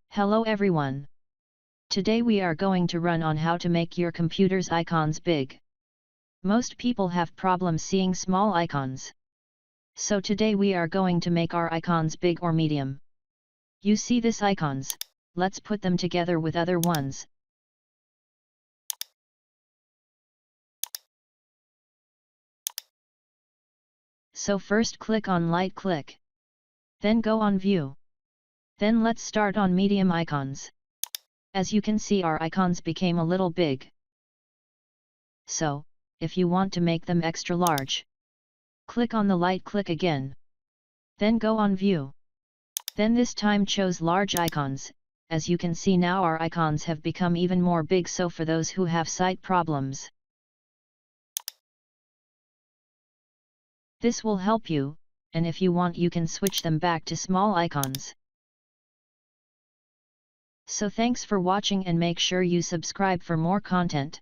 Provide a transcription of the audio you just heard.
Hello everyone. Today we are going to run on how to make your computer's icons big. Most people have problems seeing small icons. So today we are going to make our icons big or medium. You see this icons, let's put them together with other ones. So first click on light click. Then go on view. Then let's start on medium icons. As you can see our icons became a little big. So, if you want to make them extra large, click on the light click again. Then go on view. Then this time choose large icons. As you can see now our icons have become even more big, so for those who have sight problems, this will help you, and if you want you can switch them back to small icons. So thanks for watching and make sure you subscribe for more content.